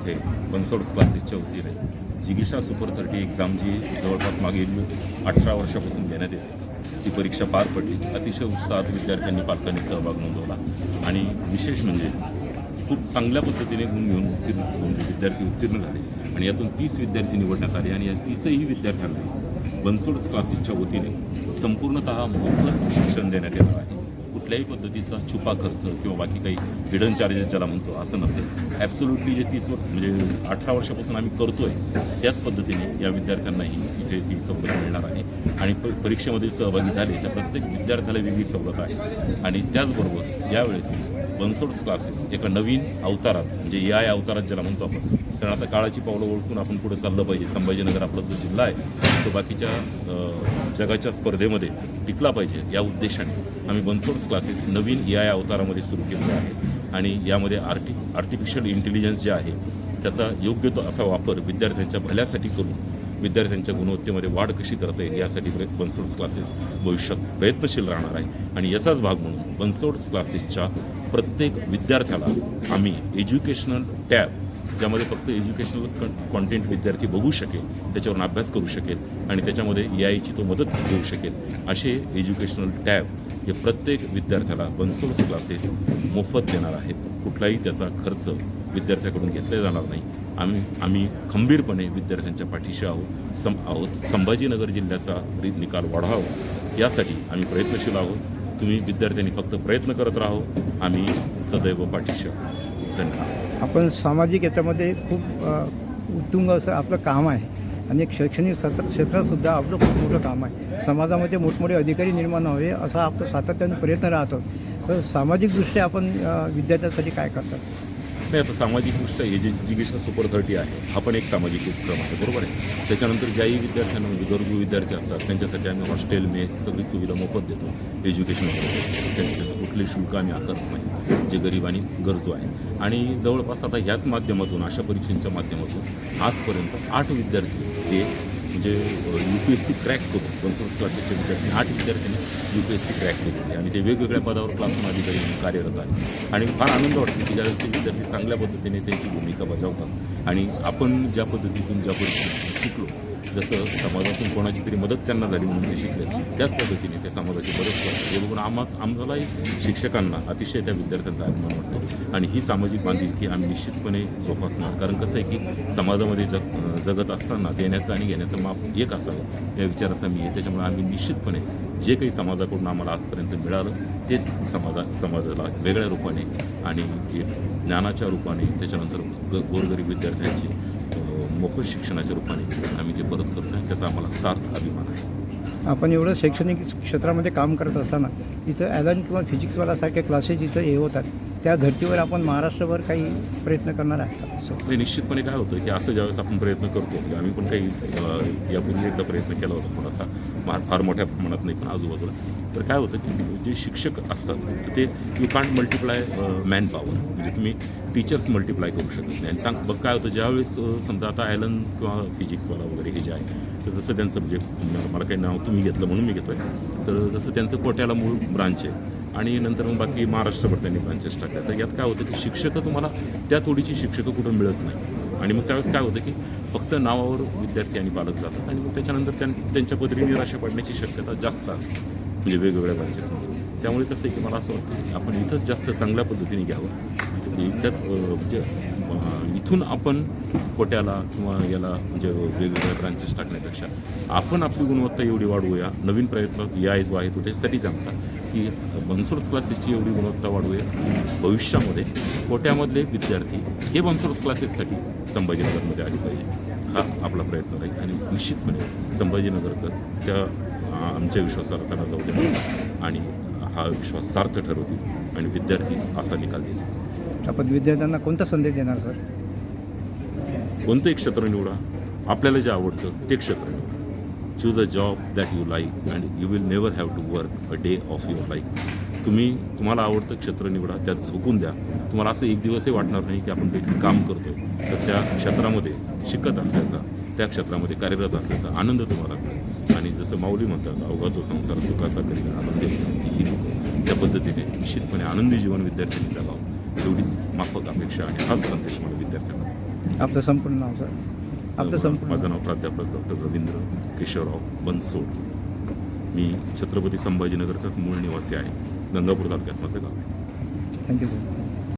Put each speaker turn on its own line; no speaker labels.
इथे बनसोड्स क्लासेसच्या वतीने जिगीषा सुपर 30 एक्झाम जी जवळपास मागील 18 वर्षापासून घेण्यात येते ती परीक्षा पार पडली. अतिशय उत्साहात विद्यार्थ्यांनी पालकांनी सहभाग नोंदवला आणि विशेष म्हणजे खूप चांगल्या पद्धतीने गुण घेऊन विद्यार्थी उत्तीर्ण झाले आणि यातून 30 विद्यार्थी निवडण्यात आले आणि या 30ही विद्यार्थ्यांना बनसोड्स क्लासेसच्या वतीने संपूर्णतः मोफत शिक्षण देण्यात येणार आहे. कुठल्याही पद्धतीचा छुपा खर्च किंवा बाकी काही हिडन चार्जेस ज्याला म्हणतो असं नसेल. ॲब्सोल्युटली जे 30 वर्ष म्हणजे 18 वर्षापासून आम्ही करतोय त्याच पद्धतीने या विद्यार्थ्यांनाही इथे ती सवलत मिळणार आहे आणि परीक्षेमध्ये सहभागी झाले त्या प्रत्येक विद्यार्थ्याला वेगळी सवलत आहे. आणि त्याचबरोबर यावेळेस बनसोड्स क्लासेस एका नवीन अवतारात म्हणजे AI अवतारात ज्याला म्हणतो आपण, कारण आता काळाची पावलं ओळखून आपण पुढे चाललं पाहिजे. संभाजीनगर आपला जो जिल्हा आहे तो बाकीच्या जगाच्या स्पर्धेमध्ये टिकला पाहिजे या उद्देशाने आम्ही बनसोड्स क्लासेस नवीन AI अवतारामध्ये सुरू केलेलं आहे आणि यामध्ये आर्टिफिशियल इंटेलिजन्स जे आहे त्याचा योग्य तो असा वापर विद्यार्थ्यांच्या भल्यासाठी करून विद्यार्थ्यांच्या गुणवत्तेमध्ये वाढ कशी करता येईल यासाठी बनसोड्स क्लासेस भविष्यात प्रयत्नशील राहणार आहे. आणि याचाच भाग म्हणून बनसोड्स क्लासेसच्या प्रत्येक विद्यार्थ्याला आम्ही एज्युकेशनल टॅब ज्यामध्ये फक्त एज्युकेशनल कॉन्टेंट विद्यार्थी बघू शकेल, त्याच्यावरून अभ्यास करू शकेल आणि त्याच्यामध्ये AIची तो मदत घेऊ शकेल असे एज्युकेशनल टॅब हे प्रत्येक विद्यार्थ्याला बनसोड्स क्लासेस मोफत देणार आहेत. कुठलाही त्याचा खर्च विद्यार्थ्याकडून घेतला जाणार नाही. आम्ही खंबीरपणे विद्यार्थ्यांच्या पाठीशी आहोत. संभाजीनगर जिल्ह्याचा निकाल वाढावा यासाठी आम्ही प्रयत्नशील आहोत. तुम्ही विद्यार्थ्यांनी फक्त प्रयत्न करत राहो, आम्ही सदैव पाठीशी आहोत. धन्यवाद.
आपण सामाजिक याच्यामध्ये खूप उत्तुंग असं आपलं काम आहे आणि शैक्षणिक क्षेत्रातसुद्धा आपलं खूप मोठं काम आहे. समाजामध्ये मोठमोठे अधिकारी निर्माण व्हावे असा आपलं सातत्याने प्रयत्न राहतो. तर सामाजिकदृष्ट्या आपण विद्यार्थ्यांसाठी काय करतात?
नाही, आता सामाजिकदृष्ट्या हे जे जिगीषा सुपर 30 आहे हा पण एक सामाजिक उपक्रम आहे, बरोबर आहे. त्याच्यानंतर ज्याही विद्यार्थ्यांना म्हणजे गरजू विद्यार्थी असतात त्यांच्यासाठी आम्ही हॉस्टेल मेस सगळी सुविधा मोफत देतो. एज्युकेशन त्यांचं कुठलेही शुल्क आम्ही आकारत नाही जे गरीब आणि गरजू आहे. आणि जवळपास आता ह्याच माध्यमातून अशा परीक्षांच्या माध्यमातून आजपर्यंत 8 विद्यार्थी हे म्हणजे UPSC क्रॅक करून बनसोड्स क्लासेसचे विद्यार्थी 8 विद्यार्थ्यांनी UPSC क्रॅक केलेली आणि ते वेगवेगळ्या पदावर क्लासरूम अधिकारी म्हणून कार्यरत आहे. आणि फार आनंद वाटतो की ज्यावेळेस ते विद्यार्थी चांगल्या पद्धतीने त्यांची भूमिका बजावतात आणि आपण ज्या पद्धतीतून ज्या परिस्थितीतून शिकलो, जसं समाजातून कोणाची तरी मदत त्यांना झाली म्हणून ते शिकले, त्याच पद्धतीने ते समाजाची मदत करतात. हे बघून आम्हालाही शिक्षकांना अतिशय त्या विद्यार्थ्यांचा अभिमान वाटतो आणि ही सामाजिक बांधिलकी आम्ही निश्चितपणे जोपासणार. कारण कसं आहे की समाजामध्ये जगत असताना देण्याचं आणि घेण्याचं माप एक असावं या विचाराचा मी आहे. त्याच्यामुळे आम्ही निश्चितपणे जे काही समाजाकडून आम्हाला आजपर्यंत मिळालं तेच समाजाला वेगळ्या रूपाने आणि ज्ञानाच्या रूपाने त्याच्यानंतर गोरगरीब विद्यार्थ्यांची मोफत शिक्षणाच्या रूपाने आम्ही ते परत करतो आहे. त्याचा आम्हाला सार्थ अभिमान आहे.
आपण एवढं शैक्षणिक क्षेत्रामध्ये काम करत असताना इथं ॲलन किंवा फिजिक्सवाल्यासारखे क्लासेस इथं हे होतात, त्या धर्तीवर आपण महाराष्ट्रभर काही प्रयत्न करणार आहे का?
ते निश्चितपणे काय होतं की असं ज्यावेळेस आपण प्रयत्न करतो की आम्ही पण काही यापूर्वी एकदा प्रयत्न केला होता थोडासा, फार मोठ्या प्रमाणात नाही पण आजूबाजूला. तर काय होतं की जे शिक्षक असतात तर ते you can't multiply man power, म्हणजे तुम्ही टीचर्स मल्टिप्लाय करू शकत नाही. आणि बघ काय होतं ज्यावेळेस समजा आता ॲलन किंवा फिजिक्सवाला वगैरे हे जे आहे तर जसं त्यांचं म्हणजे मला काही नाव तुम्ही घेतलं म्हणून मी घेतो आहे, तर जसं त्यांचं कोट्याला मूळ ब्रांच आहे आणि नंतर मग बाकी महाराष्ट्रभर त्यांनी ब्रांचेस टाकल्या. तर यात काय होतं की शिक्षकं तुम्हाला त्या तोडीची शिक्षकं कुठं मिळत नाही आणि मग त्यावेळेस काय होतं की फक्त नावावर विद्यार्थी आणि पालक जातात आणि मग त्याच्यानंतर त्यांच्या पदरी निराशा पडण्याची शक्यता जास्त असते म्हणजे वेगवेगळ्या ब्रांचेसमध्ये. त्यामुळे कसं आहे की मला असं वाटतं की आपण इथंच जास्त चांगल्या पद्धतीने घ्यावं. इथल्याच म्हणजे इथून आपण कोट्याला किंवा याला म्हणजे वेगवेगळ्या ब्रांचेस टाकण्यापेक्षा आपण आपली गुणवत्ता एवढी वाढवूया. नवीन प्रयत्न AI जो आहे तो त्यासाठीच आमचा की बनसोड्स क्लासेसची एवढी गुणवत्ता वाढवूया भविष्यामध्ये कोट्यामधले विद्यार्थी हे बनसोड्स क्लासेससाठी संभाजीनगरमध्ये आले पाहिजे. हा आपला प्रयत्न राहील आणि निश्चितपणे संभाजीनगरकर त्या आमच्या विश्वासाला त्यांना जाऊ देणार आणि हा विश्वास सार्थ ठरवतील आणि विद्यार्थी असा निकाल देतील.
आपण विद्यार्थ्यांना कोणता संदेश देणार सर?
कोणतं एक क्षेत्र निवडा, आपल्याला जे आवडतं ते क्षेत्र निवडा. Choose a job that you like and you will never have to work a day of your life. तुम्हाला आवडतं क्षेत्र निवडा, त्यात झोकून द्या. तुम्हाला असं एक दिवसही वाटणार नाही की आपण काही काम करतोय, तर त्या क्षेत्रामध्ये शिकत असल्याचा, त्या क्षेत्रामध्ये कार्यरत असल्याचा आनंद तुम्हाला मिळेल. आणि जसं माऊली म्हणतात, अवघा तो संसार सुखाचा करीन आनंदी ही लोक, त्या पद्धतीने निश्चितपणे आनंदी जीवन विद्यार्थ्यांनी जगावं एवढीच माफक अपेक्षा आणि हाच संदेश मला विद्यार्थ्यांना
आपलं संपूर्ण नाव सर आपलं संपूर्ण
माझं नाव प्राध्यापक डॉक्टर रवींद्र केशवराव बनसोड. मी छत्रपती संभाजीनगरचाच मूळ निवासी आहे. गंगापूर तालुक्यात माझं गाव आहे.
Thank you sir.